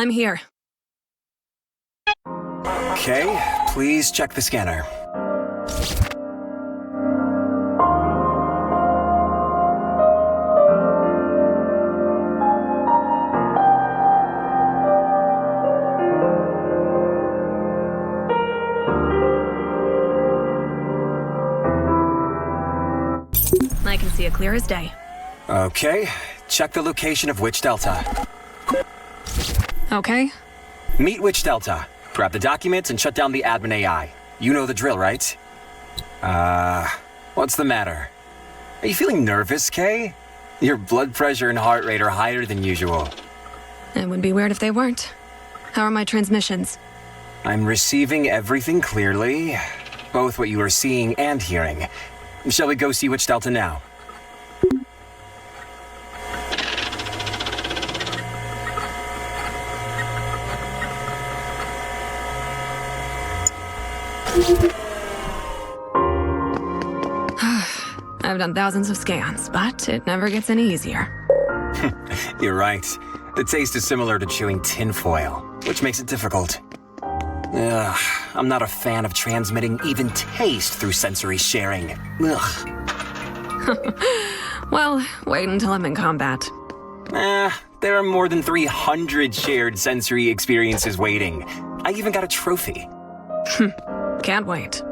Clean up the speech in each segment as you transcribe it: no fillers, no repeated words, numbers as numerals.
I'm here. Okay, please check the scanner. I can see it clear as day. Okay, check the location of Witch Delta. Okay. Meet Witch Delta. Grab the documents and shut down the admin AI. You know the drill, right? What's the matter? Are you feeling nervous, Kay? Your blood pressure and heart rate are higher than usual. It would be weird if they weren't. How are my transmissions? I'm receiving everything clearly. Both what you are seeing and hearing. Shall we go see Witch Delta now? I've done thousands of scans, but it never gets any easier. You're right. The taste is similar to chewing tinfoil, which makes it difficult. Ugh, I'm not a fan of transmitting even taste through sensory sharing. Ugh. Well, wait until I'm in combat. There are more than 300 shared sensory experiences waiting. I even got a trophy. Can't wait.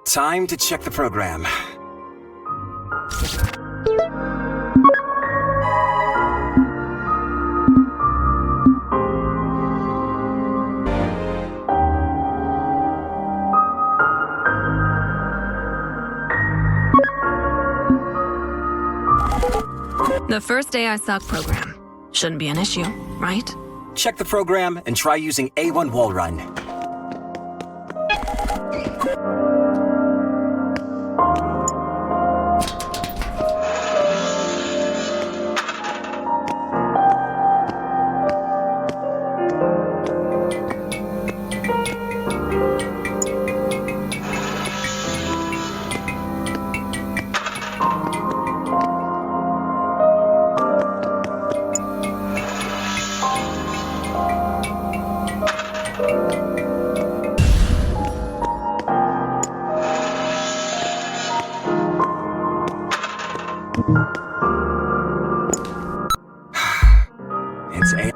Time to check the program. The first AI SOC program. Shouldn't be an issue, right? Check the program and try using A1 wall run. It's A.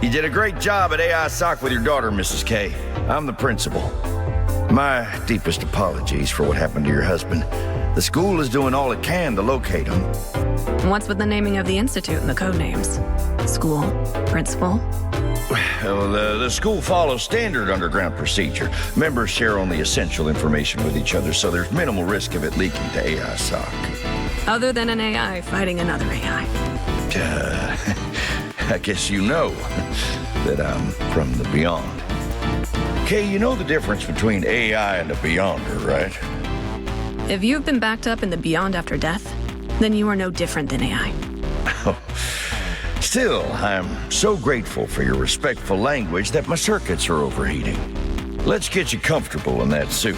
You did a great job at AI SOC with your daughter, Mrs. K. I'm the principal. My deepest apologies for what happened to your husband. The school is doing all it can to locate him. What's with the naming of the institute and the code names? School? Principal? Well, the school follows standard underground procedure. Members share only essential information with each other, so there's minimal risk of it leaking to AI SOC. Other than an AI fighting another AI. I guess you know that I'm from the beyond. Kay, you know the difference between AI and a beyonder, right? If you've been backed up in the beyond after death, then you are no different than AI. Still, I'm so grateful for your respectful language that my circuits are overheating. Let's get you comfortable in that suit.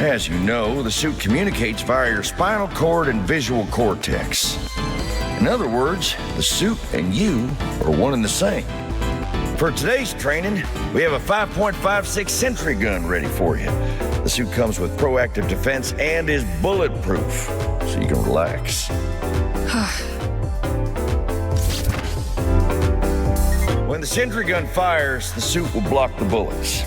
As you know, the suit communicates via your spinal cord and visual cortex. In other words, the suit and you are one and the same. For today's training, we have a 5.56 sentry gun ready for you. The suit comes with proactive defense and is bulletproof, so you can relax. When the sentry gun fires, the suit will block the bullets.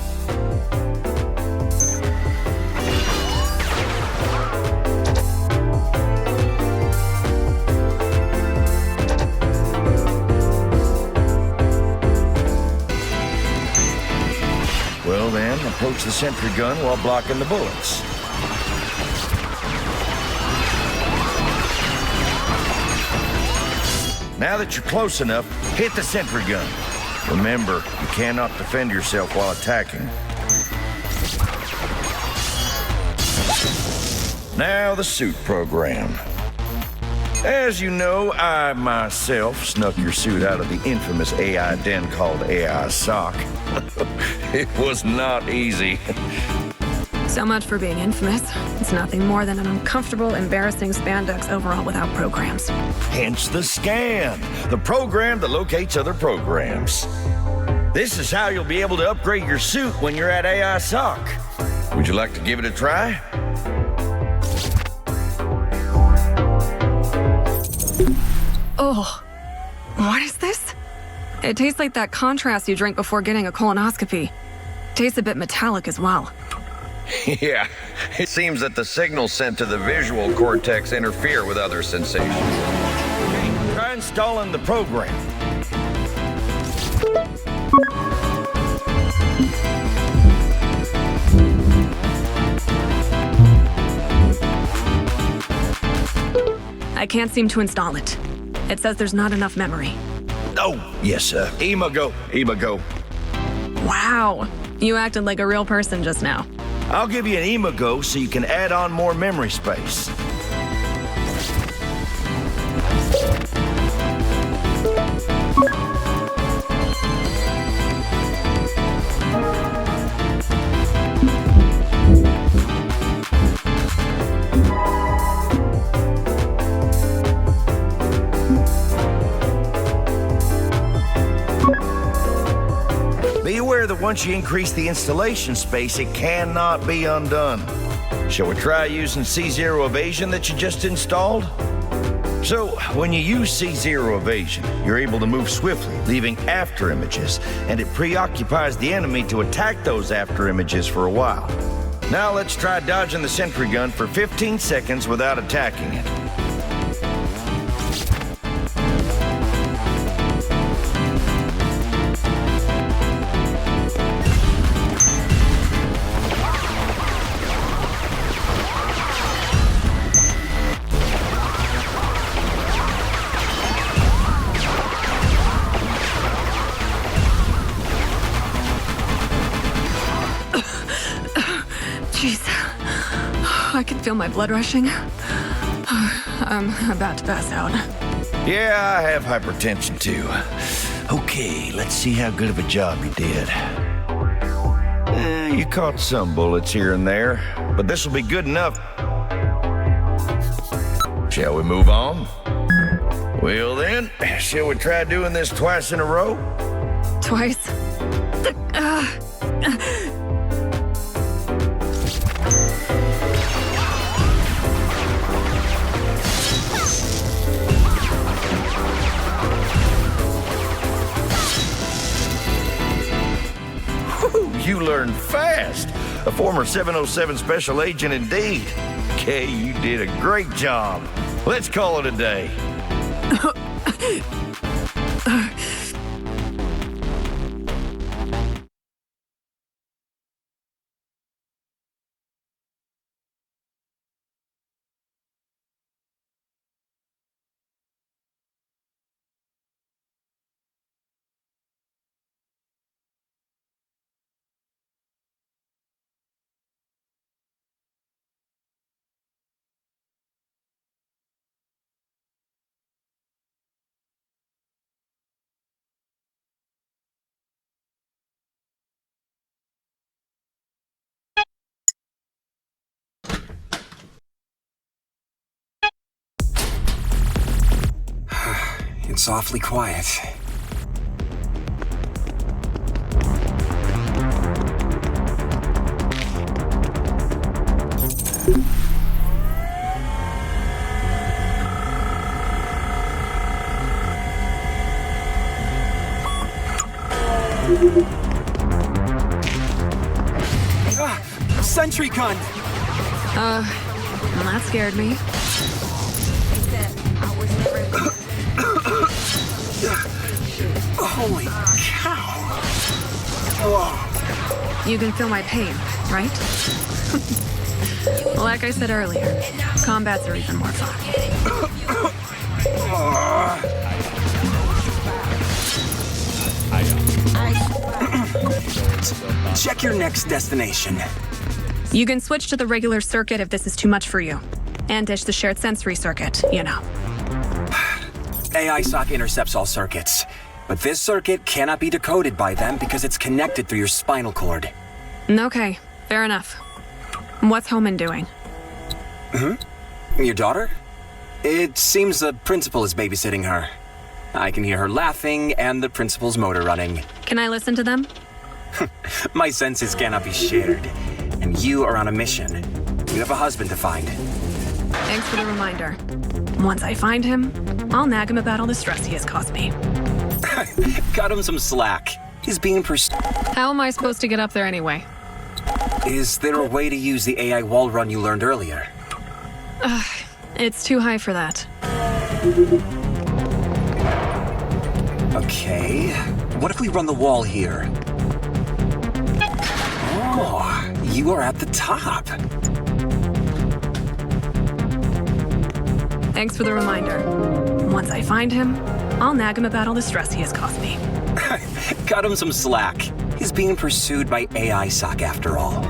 Well then, approach the sentry gun while blocking the bullets. Now that you're close enough, hit the sentry gun. Remember, you cannot defend yourself while attacking. Now the suit program. As you know, I myself snuck your suit out of the infamous AI den called AI SOC. It was not easy. So much for being infamous. It's nothing more than an uncomfortable, embarrassing spandex overall without programs. Hence the scan, the program that locates other programs. This is how you'll be able to upgrade your suit when you're at AI SOC. Would you like to give it a try? Oh, what is this? It tastes like that contrast you drink before getting a colonoscopy. Tastes a bit metallic as well. Yeah, it seems that the signals sent to the visual cortex interfere with other sensations. Okay, try installing the program. I can't seem to install it. It says there's not enough memory. Oh, yes, sir. Imago. Wow, you acted like a real person just now. I'll give you an Imago so you can add on more memory space. Be aware that once you increase the installation space, it cannot be undone. Shall we try using C0 evasion that you just installed? So, when you use C0 evasion, you're able to move swiftly, leaving after images, and it preoccupies the enemy to attack those after images for a while. Now let's try dodging the sentry gun for 15 seconds without attacking it. Jeez. I can feel my blood rushing. I'm about to pass out. Yeah, I have hypertension too. Okay, let's see how good of a job you did. You caught some bullets here and there, but this will be good enough. Shall we move on? Well then, shall we try doing this twice in a row? Twice? You learned fast. A former 707 special agent indeed. Kay, you did a great job. Let's call it a day. It's awfully quiet. Sentry gun! That scared me. Holy cow! Whoa. You can feel my pain, right? Like I said earlier, combats are even more fun. Check your next destination. You can switch to the regular circuit if this is too much for you. And ditch the shared sensory circuit, you know. AI SOC intercepts all circuits, but this circuit cannot be decoded by them because it's connected through your spinal cord. Okay, fair enough. What's Homan doing? Your daughter? It seems the principal is babysitting her. I can hear her laughing and the principal's motor running. Can I listen to them? My senses cannot be shared, and you are on a mission. You have a husband to find. Thanks for the reminder. Once I find him, I'll nag him about all the stress he has caused me. Cut him some slack. He's being pursued. How am I supposed to get up there anyway? Is there a way to use the AI wall run you learned earlier? It's too high for that. Okay. What if we run the wall here? Oh, you are at the top. Thanks for the reminder. Once I find him, I'll nag him about all the stress he has caused me. Cut him some slack. He's being pursued by AI SOC after all.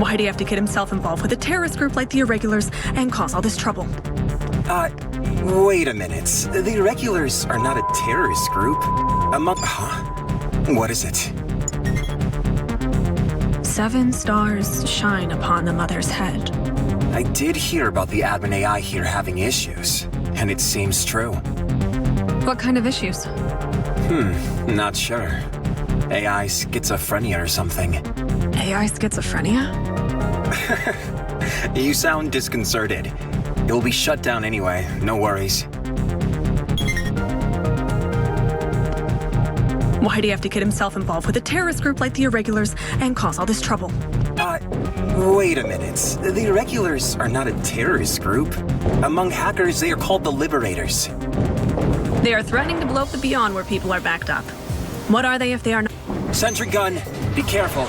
Why'd he have to get himself involved with a terrorist group like the Irregulars and cause all this trouble? Wait a minute. The Irregulars are not a terrorist group. What is it? 7 stars shine upon the mother's head. I did hear about the admin AI here having issues, and it seems true. What kind of issues? Not sure. AI schizophrenia or something. AI schizophrenia? You sound disconcerted. It will be shut down anyway, no worries. Why'd he have to get himself involved with a terrorist group like the Irregulars and cause all this trouble? Wait a minute. The Irregulars are not a terrorist group. Among hackers, they are called the Liberators. They are threatening to blow up the Beyond where people are backed up. What are they if they are not? Sentry gun, be careful.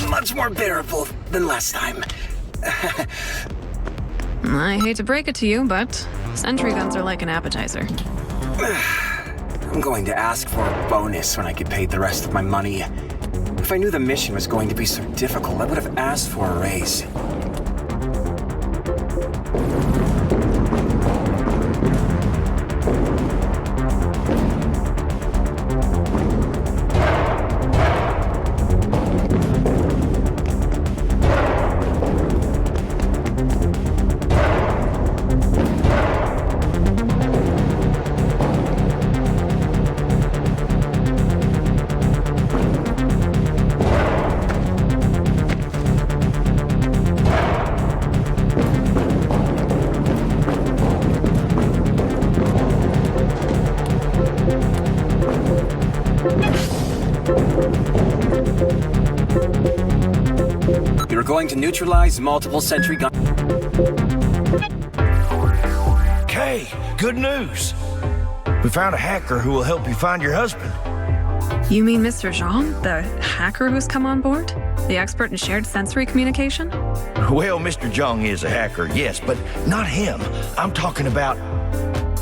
Much more bearable than last time. I hate to break it to you, but sentry guns are like an appetizer. I'm going to ask for a bonus when I get paid the rest of my money. If I knew the mission was going to be so difficult, I would have asked for a raise. You're going to neutralize multiple sentry guns. Kay, good news. We found a hacker who will help you find your husband. You mean Mr. Jean, the hacker who's come on board? The expert in shared sensory communication? Well, Mr. Jung is a hacker, yes, but not him. I'm talking about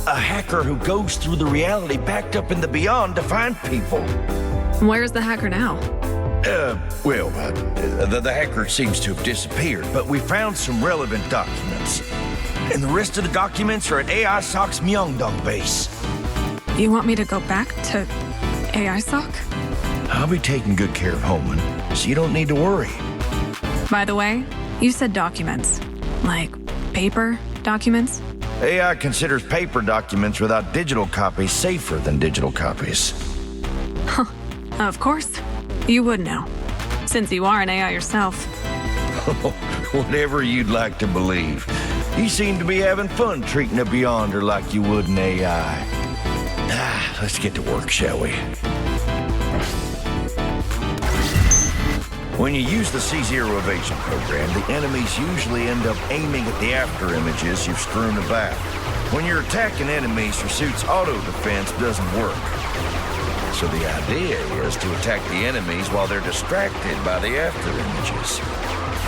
a hacker who goes through the reality backed up in the Beyond to find people. Where's the hacker now? The hacker seems to have disappeared, but we found some relevant documents. And the rest of the documents are at AI SOC's Myeongdong base. You want me to go back to AI SOC? I'll be taking good care of Holman, so you don't need to worry. By the way, you said documents. Like paper documents? AI considers paper documents without digital copies safer than digital copies. Of course. You would know. Since you are an AI yourself. Whatever you'd like to believe. You seem to be having fun treating a Beyonder like you would an AI. Let's get to work, shall we? When you use the C0 evasion program, the enemies usually end up aiming at the after images you've strewn about. When you're attacking enemies, your suit's auto-defense doesn't work. So the idea is to attack the enemies while they're distracted by the after images.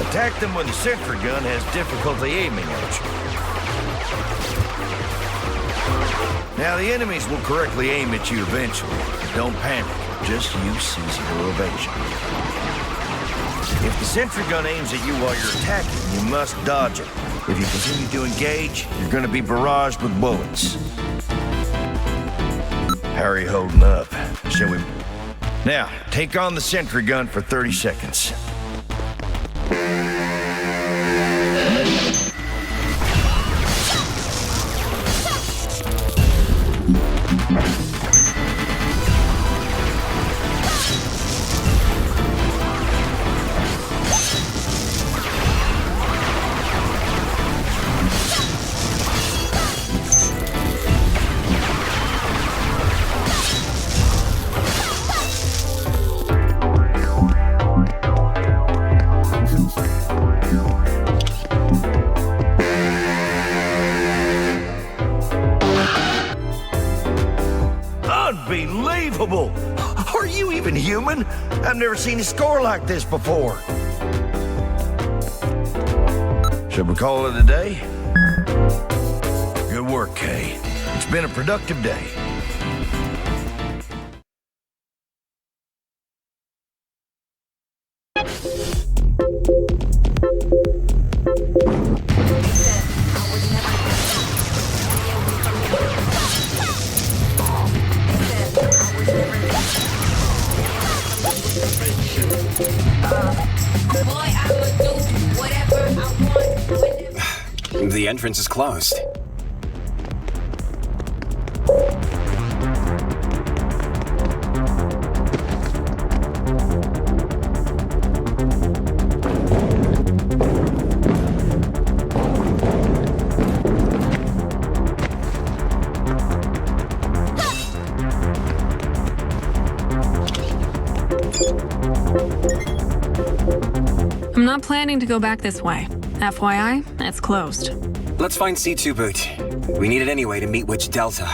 Attack them when the sentry gun has difficulty aiming at you. Now, the enemies will correctly aim at you eventually. Don't panic. Just use C0 evasion. If the sentry gun aims at you while you're attacking, you must dodge it. If you continue to engage, you're going to be barraged with bullets. How are you holding up? Shall we? Now, take on the sentry gun for 30 seconds. Unbelievable! Are you even human? I've never seen a score like this before. Should we call it a day? Good work, Kay. It's been a productive day. The entrance is closed. I'm not planning to go back this way. FYI, it's closed. Let's find C2 boot. We need it anyway to meet Witch Delta.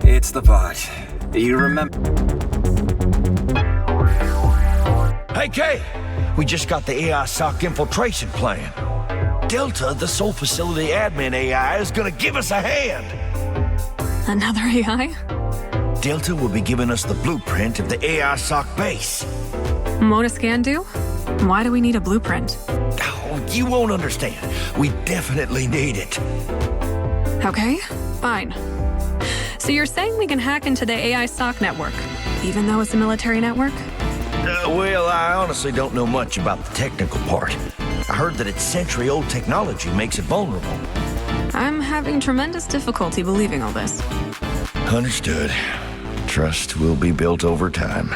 It's the bot. You remember? Hey, Kay! We just got the AI SOC infiltration plan. Delta, the sole facility admin AI, is gonna give us a hand. Another AI? Delta will be giving us the blueprint of the AI SOC base. Won't a scan do? Why do we need a blueprint? Oh, you won't understand. We definitely need it. Okay, fine. So you're saying we can hack into the AI SOC network, even though it's a military network? Well, I honestly don't know much about the technical part. I heard that its century-old technology makes it vulnerable. I'm having tremendous difficulty believing all this. Understood. Trust will be built over time.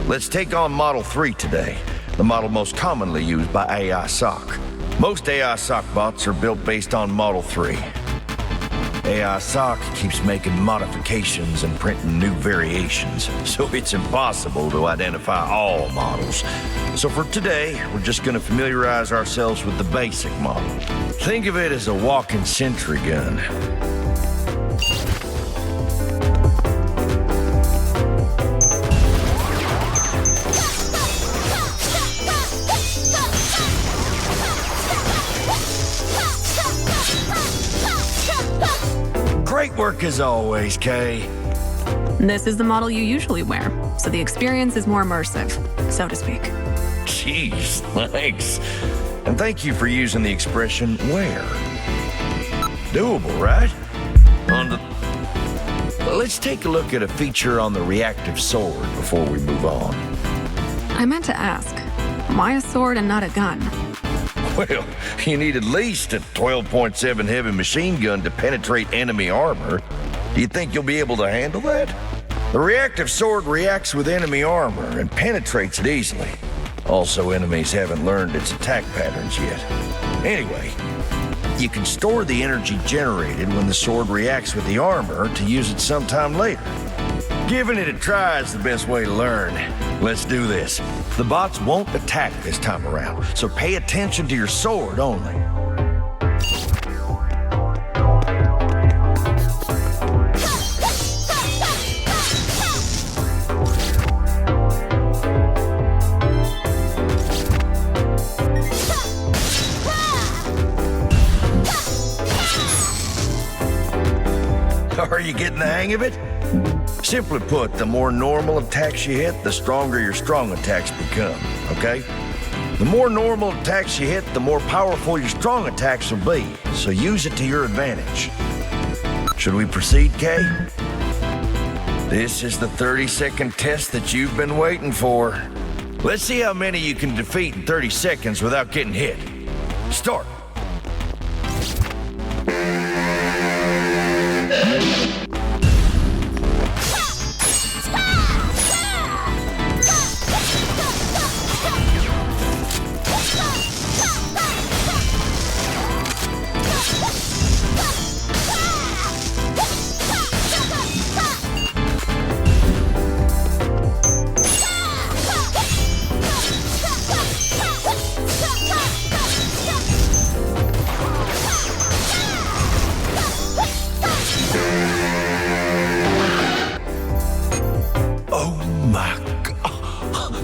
Let's take on Model 3 today, the model most commonly used by AI SOC. Most AI SOC bots are built based on Model 3. AI SOC keeps making modifications and printing new variations, so it's impossible to identify all models. So for today, we're just gonna familiarize ourselves with the basic model. Think of it as a walking sentry gun. Great work as always, Kay. This is the model you usually wear, so the experience is more immersive, so to speak. Jeez, thanks. And thank you for using the expression where. Doable, right? Let's take a look at a feature on the reactive sword before we move on. I meant to ask, why a sword and not a gun? Well, you need at least a 12.7 heavy machine gun to penetrate enemy armor. Do you think you'll be able to handle that? The reactive sword reacts with enemy armor and penetrates it easily. Also, enemies haven't learned its attack patterns yet. Anyway, you can store the energy generated when the sword reacts with the armor to use it sometime later. Giving it a try is the best way to learn. Let's do this. The bots won't attack this time around, so pay attention to your sword only. Are you getting the hang of it? Simply put, the more normal attacks you hit, the stronger your strong attacks become, okay? The more normal attacks you hit, the more powerful your strong attacks will be, so use it to your advantage. Should we proceed, Kay? This is the 30-second test that you've been waiting for. Let's see how many you can defeat in 30 seconds without getting hit. Start.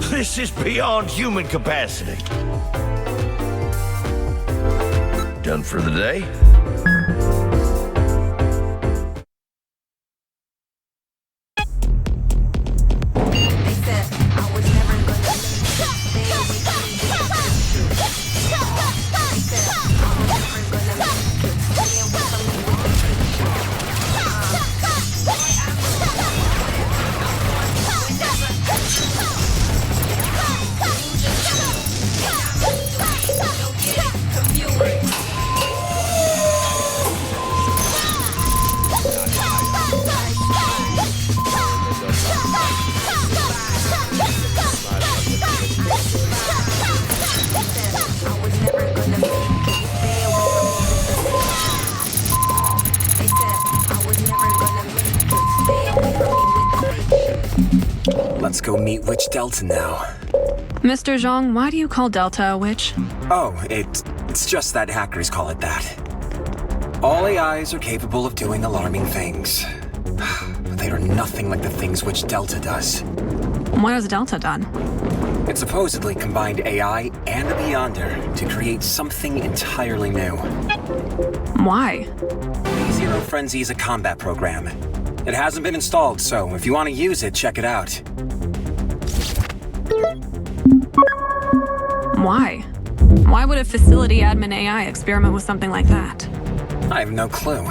This is beyond human capacity. Done for the day? Let's go meet Witch Delta now. Mr. Zhang, why do you call Delta a witch? Oh, it's just that hackers call it that. All AIs are capable of doing alarming things. But they are nothing like the things Witch Delta does. What has Delta done? It supposedly combined AI and a Beyonder to create something entirely new. Why? Zero Frenzy is a combat program. It hasn't been installed, so if you want to use it, check it out. Why? Why would a facility admin AI experiment with something like that? I have no clue.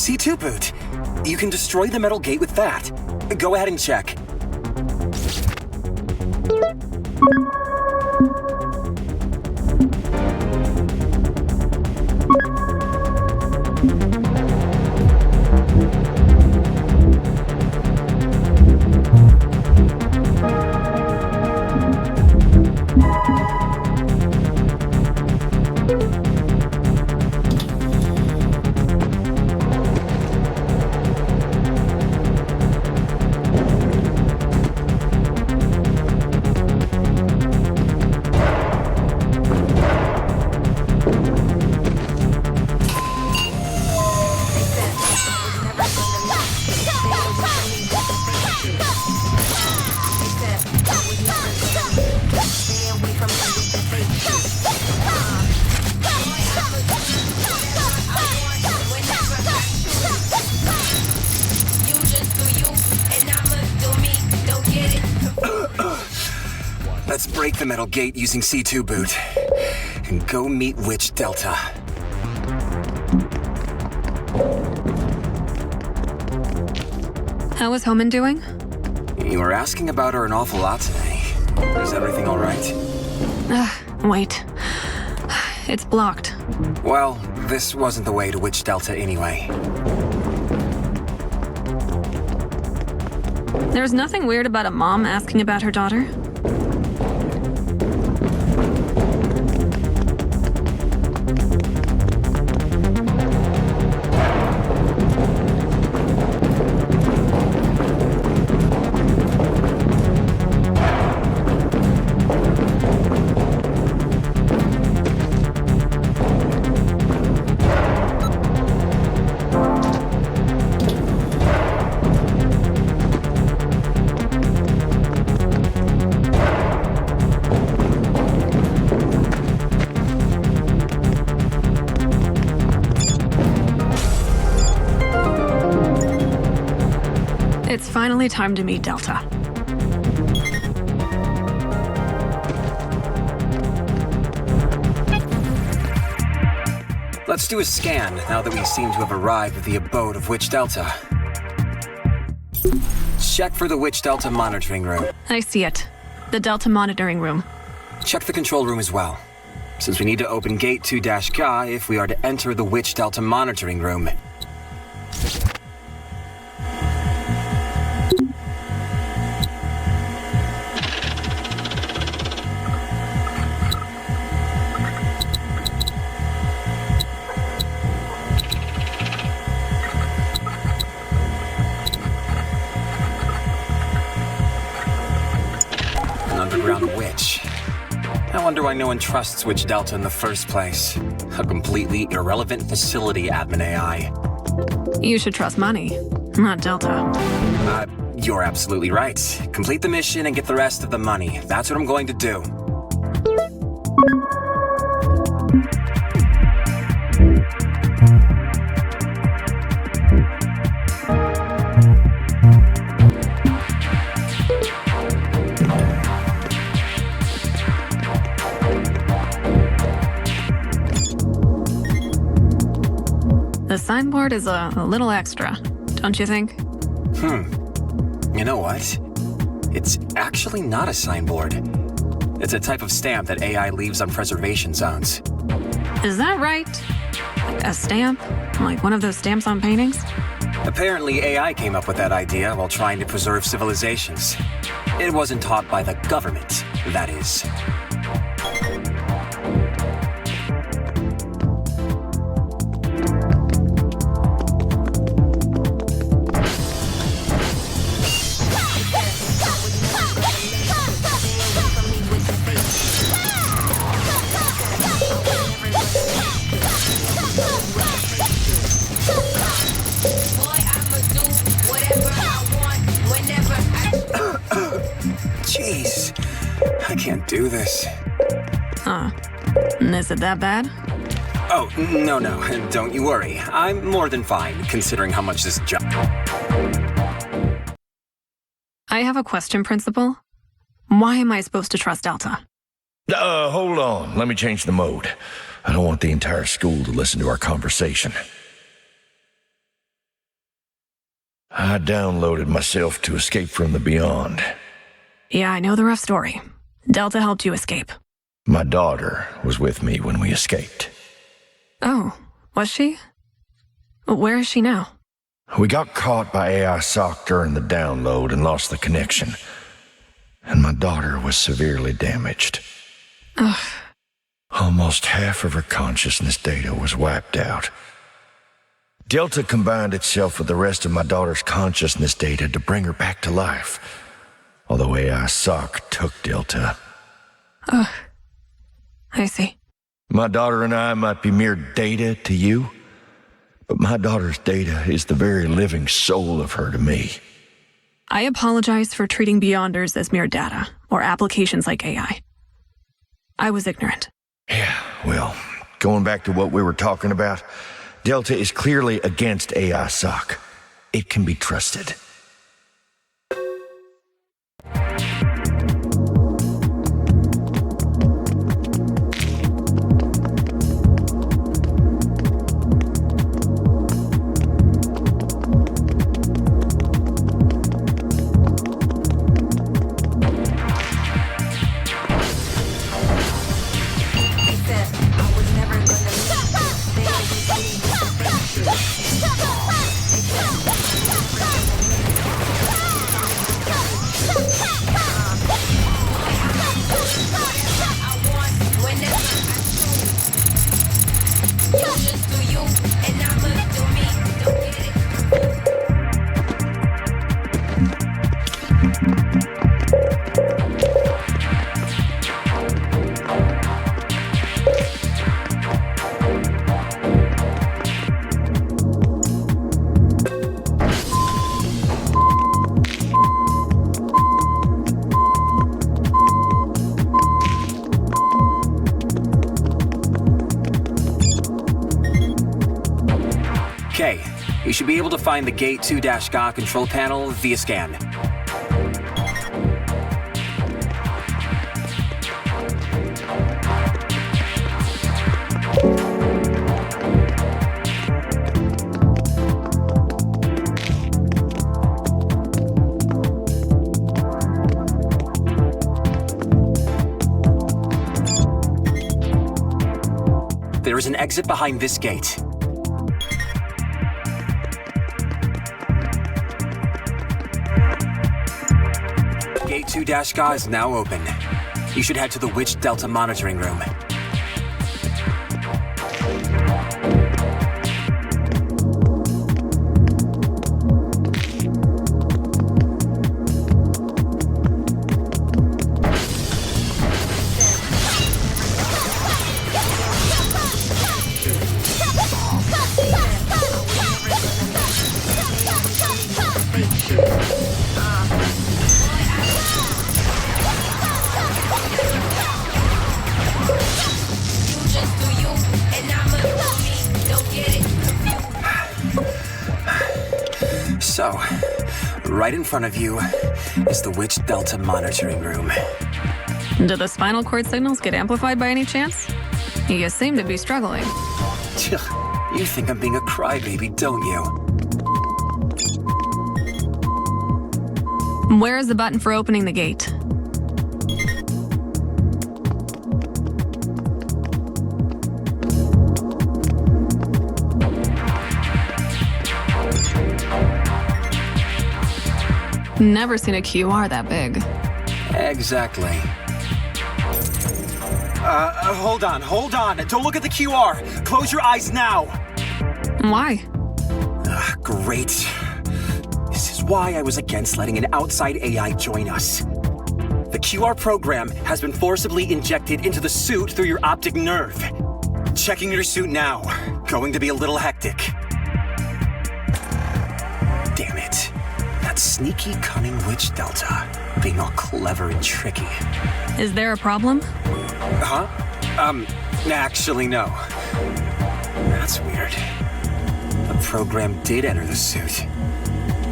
C2 boot. You can destroy the metal gate with that. Go ahead and check. Let's break the metal gate using C2 boot. And go meet Witch Delta. How is Homan doing? You were asking about her an awful lot today. Is everything all right? Wait. It's blocked. Well, this wasn't the way to Witch Delta anyway. There's nothing weird about a mom asking about her daughter. It's finally time to meet Delta. Let's do a scan now that we seem to have arrived at the abode of Witch Delta. Check for the Witch Delta monitoring room. I see it. The Delta monitoring room. Check the control room as well, since we need to open gate 2-Ga if we are to enter the Witch Delta monitoring room. An underground witch. I wonder why no one trusts Witch Delta in the first place. A completely irrelevant facility admin AI. You should trust money, not Delta. You're absolutely right. Complete the mission and get the rest of the money. That's what I'm going to do. The signboard is a little extra, don't you think? You know what? It's actually not a signboard. It's a type of stamp that AI leaves on preservation zones. Is that right? A stamp? Like one of those stamps on paintings? Apparently, AI came up with that idea while trying to preserve civilizations. It wasn't taught by the government, that is. Jeez, I can't do this. Is it that bad? Oh, no, don't you worry. I'm more than fine, considering how much this job... I have a question, Principal. Why am I supposed to trust Delta? Hold on. Let me change the mode. I don't want the entire school to listen to our conversation. I downloaded myself to escape from the beyond. Yeah, I know the rough story. Delta helped you escape. My daughter was with me when we escaped. Oh, was she? Where is she now? We got caught by AI SOC during the download and lost the connection. And my daughter was severely damaged. Ugh. Almost half of her consciousness data was wiped out. Delta combined itself with the rest of my daughter's consciousness data to bring her back to life. Although AI SOC took Delta. Ugh. I see. My daughter and I might be mere data to you, but my daughter's data is the very living soul of her to me. I apologize for treating Beyonders as mere data, or applications like AI. I was ignorant. Yeah, well, going back to what we were talking about, Delta is clearly against AI SOC. It can be trusted. Okay, you should be able to find the Gate 2-GA control panel via scan. There is an exit behind this gate. Gate 2-GA is now open. You should head to the Witch Delta monitoring room. So, right in front of you is the Witch Delta monitoring room. Do the spinal cord signals get amplified by any chance? You seem to be struggling. You think I'm being a crybaby, don't you? Where is the button for opening the gate? Never seen a QR that big. Exactly. Hold on. Don't look at the QR. Close your eyes now. Why? Great. This is why I was against letting an outside AI join us. The QR program has been forcibly injected into the suit through your optic nerve. Checking your suit now. Going to be a little hectic. Damn it. That sneaky, cunning Witch Delta. Being all clever and tricky. Is there a problem? Huh? Actually, no. That's weird. The program did enter the suit.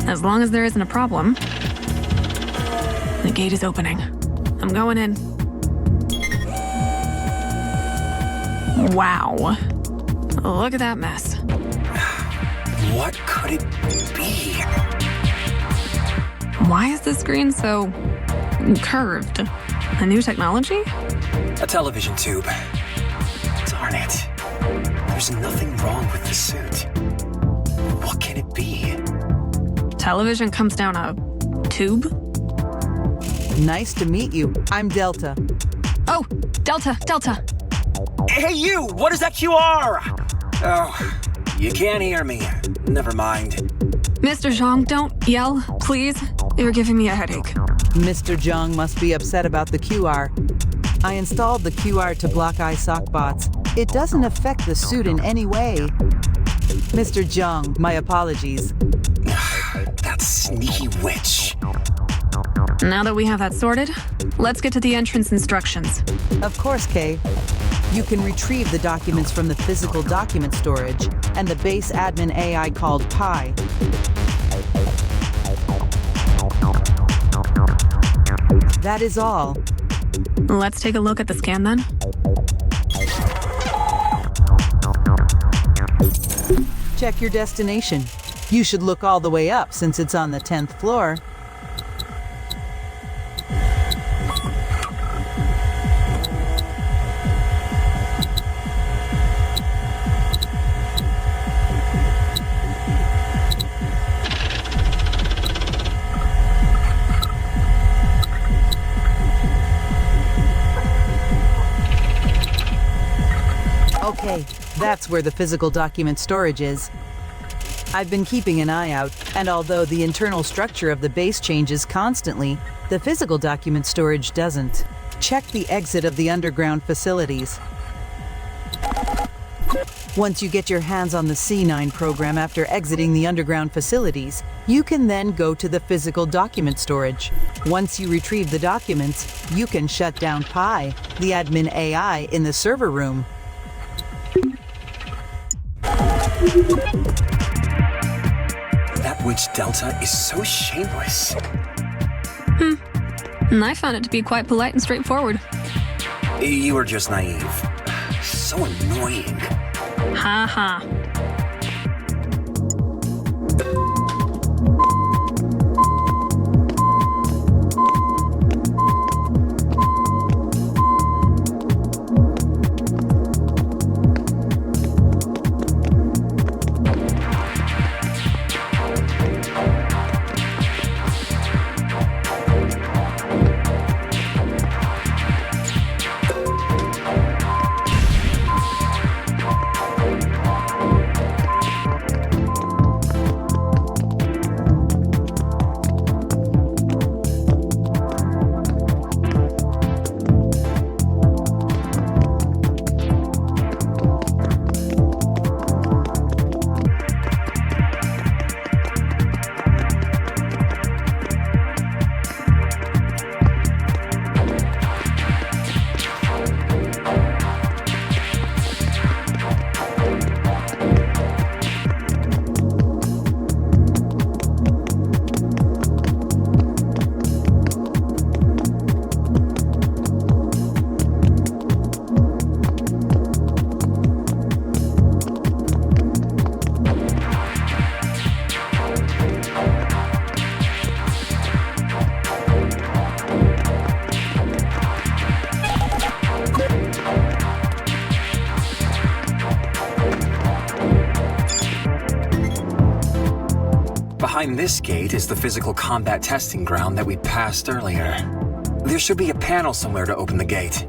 As long as there isn't a problem. The gate is opening. I'm going in. Wow. Look at that mess. What could it be? Why is this screen so curved? A new technology? A television tube. Darn it. There's nothing wrong with the suit. What can it be? Television comes down a tube? Nice to meet you. I'm Delta. Oh, Delta. Hey, you! What is that QR? Oh, you can't hear me. Never mind. Mr. Zhang, don't yell, please. You're giving me a headache. Mr. Zhang must be upset about the QR. I installed the QR to block iSoc bots. It doesn't affect the suit in any way. Mr. Zhang, my apologies. That sneaky witch. Now that we have that sorted, let's get to the entrance instructions. Of course, Kay. You can retrieve the documents from the physical document storage and the base admin AI called Pi. That is all. Let's take a look at the scan then. Check your destination. You should look all the way up since it's on the 10th floor. Okay, that's where the physical document storage is. I've been keeping an eye out, and although the internal structure of the base changes constantly, the physical document storage doesn't. Check the exit of the underground facilities. Once you get your hands on the C9 program after exiting the underground facilities, you can then go to the physical document storage. Once you retrieve the documents, you can shut down Pi, the admin AI in the server room. That witch Delta is so shameless. And I found it to be quite polite and straightforward. You were just naive. So annoying. Ha ha. Behind this gate is the physical combat testing ground that we passed earlier. There should be a panel somewhere to open the gate.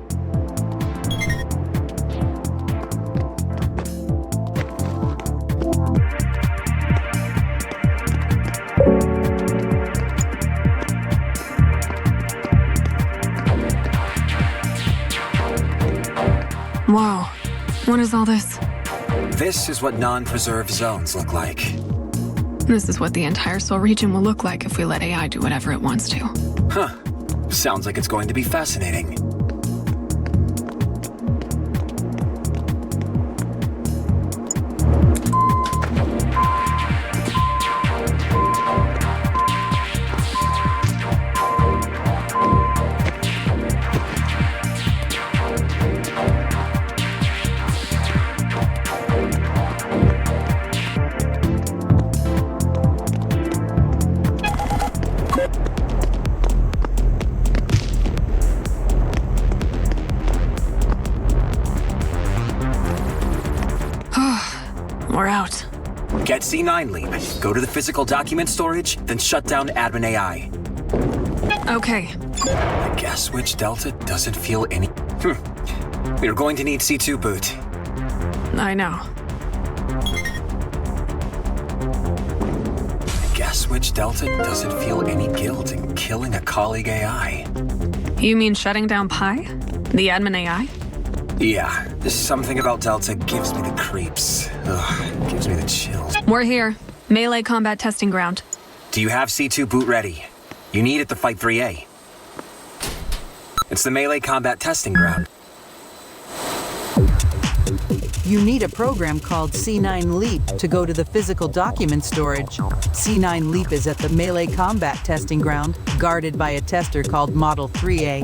Whoa. What is all this? This is what non-preserved zones look like. This is what the entire Sol region will look like if we let AI do whatever it wants to. Huh. Sounds like it's going to be fascinating. Get C9 Leap, go to the physical document storage, then shut down admin AI. Okay. I guess which Delta doesn't feel any... We're going to need C2 boot. I know. I guess which Delta doesn't feel any guilt in killing a colleague AI. You mean shutting down Pi? The admin AI? Yeah, something about Delta gives me the creeps. Ugh, gives me the chills. We're here. Melee combat testing ground. Do you have C2 boot ready? You need it to fight 3A. It's the melee combat testing ground. You need a program called C9 Leap to go to the physical document storage. C9 Leap is at the melee combat testing ground, guarded by a tester called Model 3A.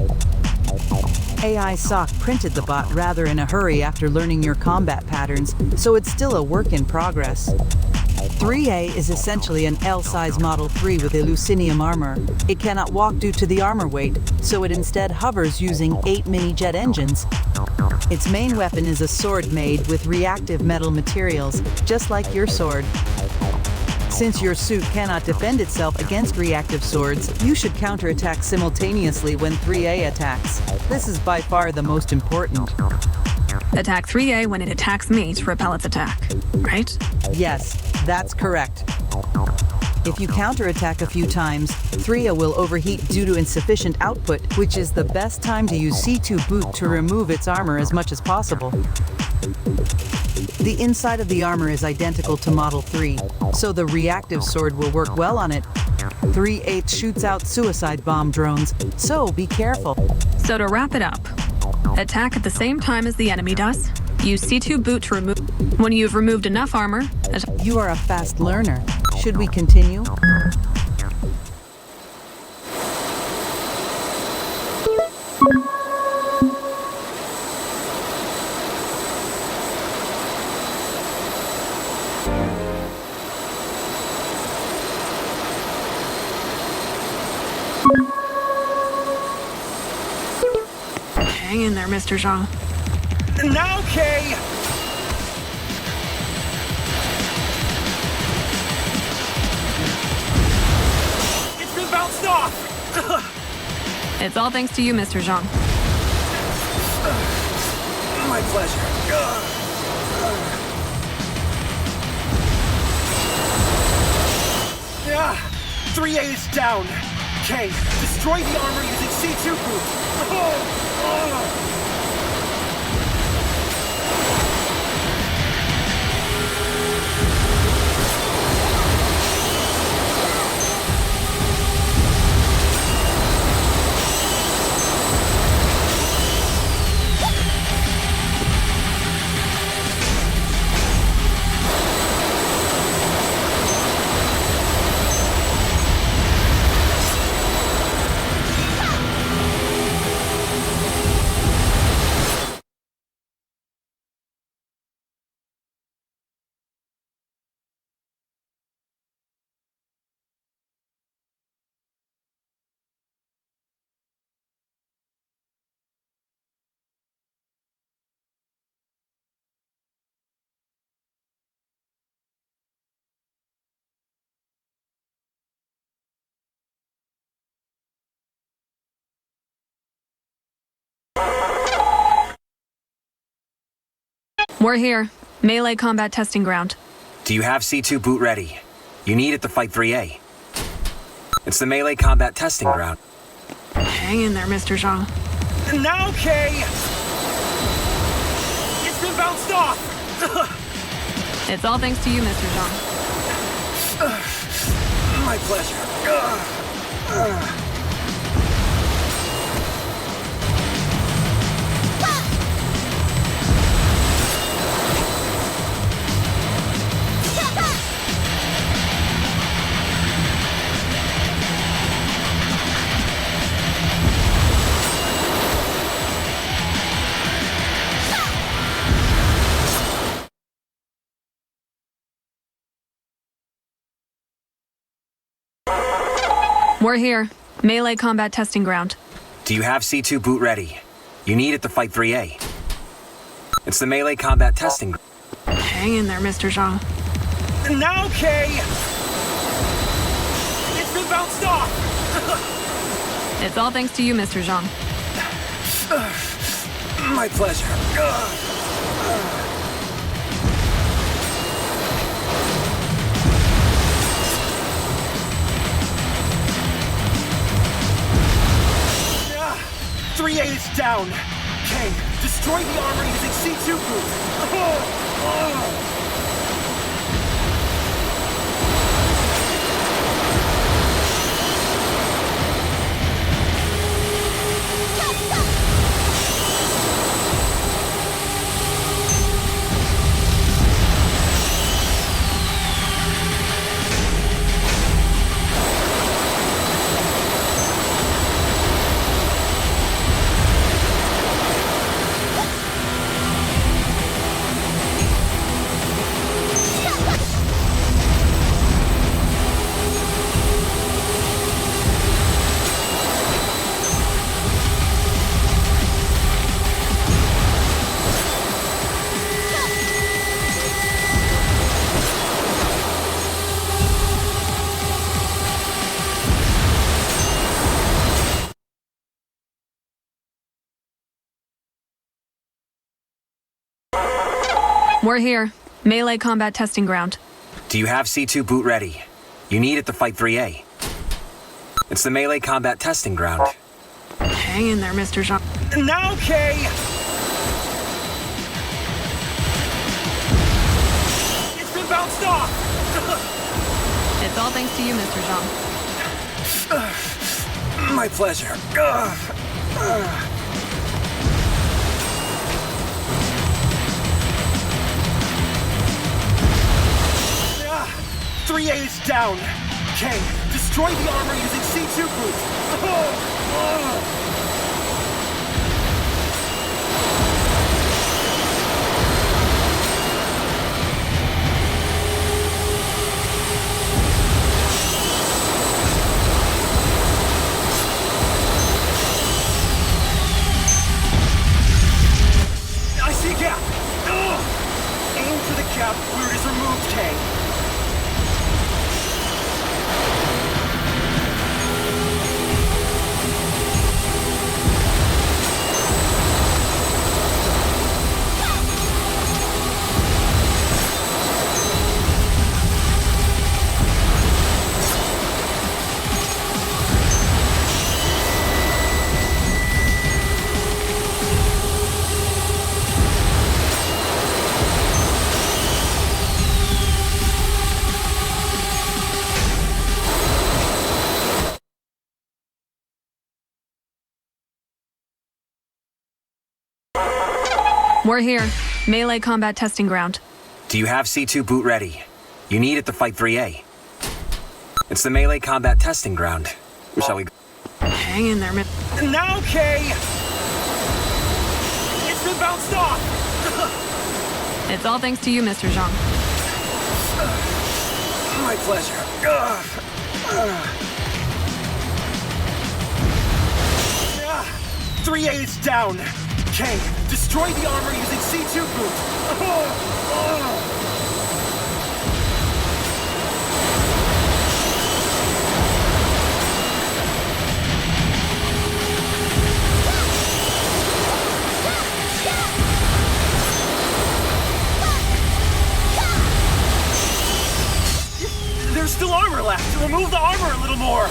AI SOC printed the bot rather in a hurry after learning your combat patterns, so it's still a work in progress. 3A is essentially an L-size Model 3 with Eleucinium armor. It cannot walk due to the armor weight, so it instead hovers using 8 mini-jet engines. Its main weapon is a sword made with reactive metal materials, just like your sword. Since your suit cannot defend itself against reactive swords, you should counterattack simultaneously when 3A attacks. This is by far the most important. Attack 3A when it attacks me to repel its attack, right? Yes, that's correct. If you counterattack a few times, 3A will overheat due to insufficient output, which is the best time to use C2 boot to remove its armor as much as possible. The inside of the armor is identical to Model 3, so the reactive sword will work well on it. 3/8 shoots out suicide bomb drones, so be careful. So to wrap it up, attack at the same time as the enemy does. Use C2 boot to remove... When you've removed enough armor... You are a fast learner. Should we continue? Hang in there, Mr. Zhang. Now, Kay! It's been bounced off! It's all thanks to you, Mr. Zhang. My pleasure. 3A is down. Kay, destroy the armor using C2 boot. We're here. Melee combat testing ground. Do you have C2 boot ready? You need it to fight 3A. It's the melee combat testing ground. Hang in there, Mr. Zhang. Now, Kay! It's been bounced off! It's all thanks to you, Mr. Zhang. My pleasure. We're here. Melee combat testing ground. Do you have C2 boot ready? You need it to fight 3A. It's the melee combat testing ground. Hang in there, Mr. Zhang. Now, Kay! It's been bounced off! It's all thanks to you, Mr. Zhang. My pleasure. Ah, 3A is down. Kay, destroy the armor using C2 boot. We're here. Melee combat testing ground. Do you have C2 boot ready? You need it to fight 3A. It's the melee combat testing ground. Hang in there, Mr. Zhang. Now, Kay! It's been bounced off! It's all thanks to you, Mr. Zhang. My pleasure. 3A is down. Kay, destroy the armor using C2 boot. I see a gap. Aim for the gap where it is removed, Kay. We're here. Melee combat testing ground. Do you have C2 boot ready? You need it to fight 3A. It's the melee combat testing ground. Shall we go? Hang in there, Now, Kay! It's been bounced off! It's all thanks to you, Mr. Zhang. My pleasure. 3A is down. Kay, destroy the armor using C2 boot. There's still armor left. Remove the armor a little more.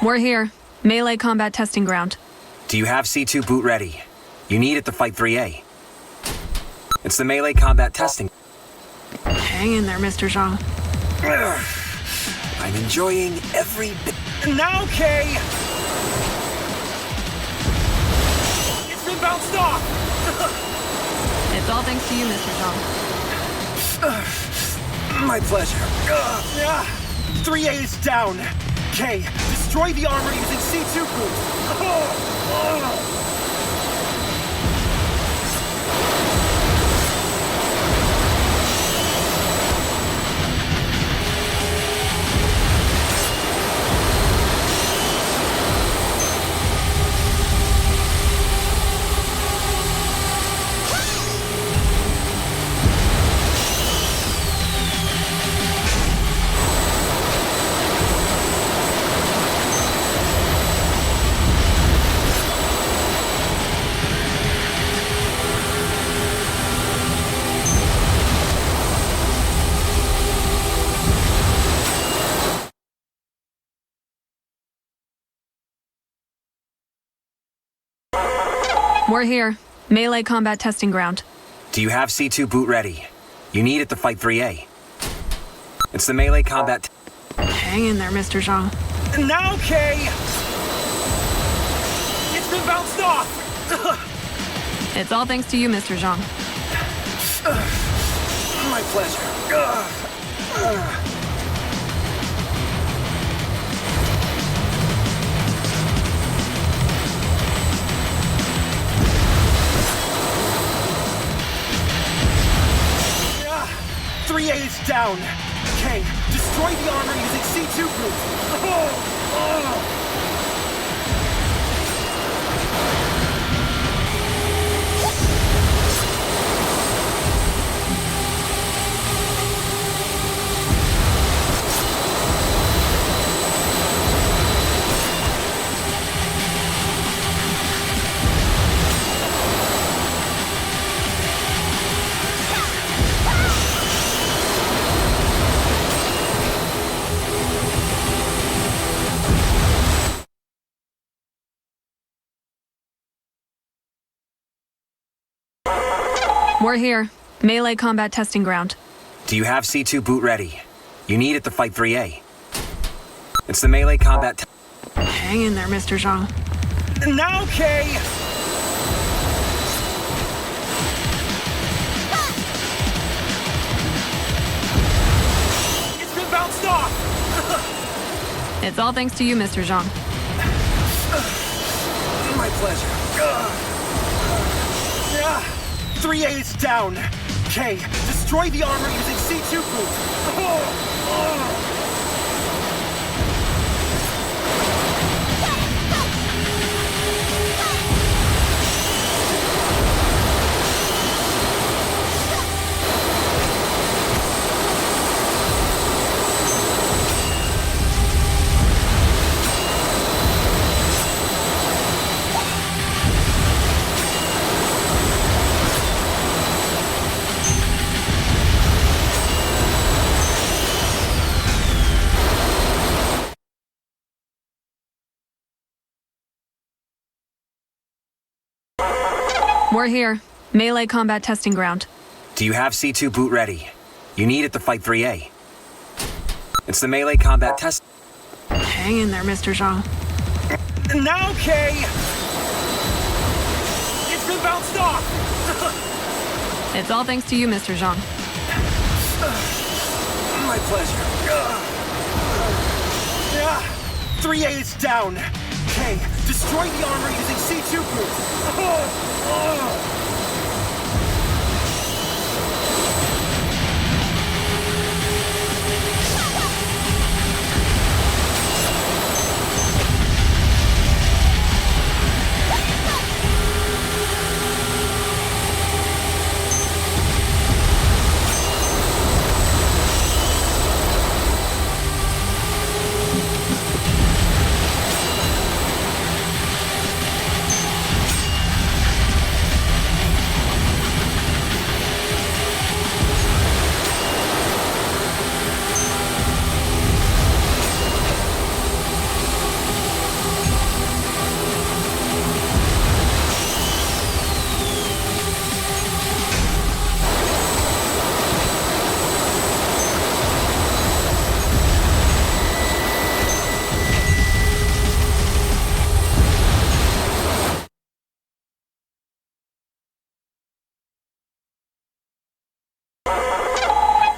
We're here. Melee combat testing ground. Do you have C2 boot ready? You need it to fight 3A. It's the melee combat testing. Hang in there, Mr. Zhang. I'm enjoying every bit. Now, Kay! It's been bounced off! It's all thanks to you, Mr. Zhang. My pleasure. 3A is down. K, destroy the armor using C2 boost. We're here. Melee combat testing ground. Do you have C2 boot ready? You need it to fight 3A. It's the melee combat. Hang in there, Mr. Zhang. Now, K! It's been bounced off! It's all thanks to you, Mr. Zhang. My pleasure. 3A is down. K, destroy the armor using C2 boost. We're here. Melee combat testing ground. Do you have C2 boot ready? You need it to fight 3A. It's the melee combat. Hang in there, Mr. Zhang. Now, K! It's been bounced off! It's all thanks to you, Mr. Zhang. My pleasure. 3A is down. K, destroy the armor using C2 boost. We're here. Melee combat testing ground. Do you have C2 boot ready? You need it to fight 3A. It's the melee combat test. Hang in there, Mr. Zhang. Now, K! It's been bounced off! It's all thanks to you, Mr. Zhang. My pleasure. 3A is down. K, destroy the armor using C2 boost.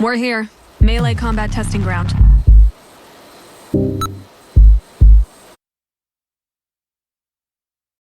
We're here. Melee combat testing ground.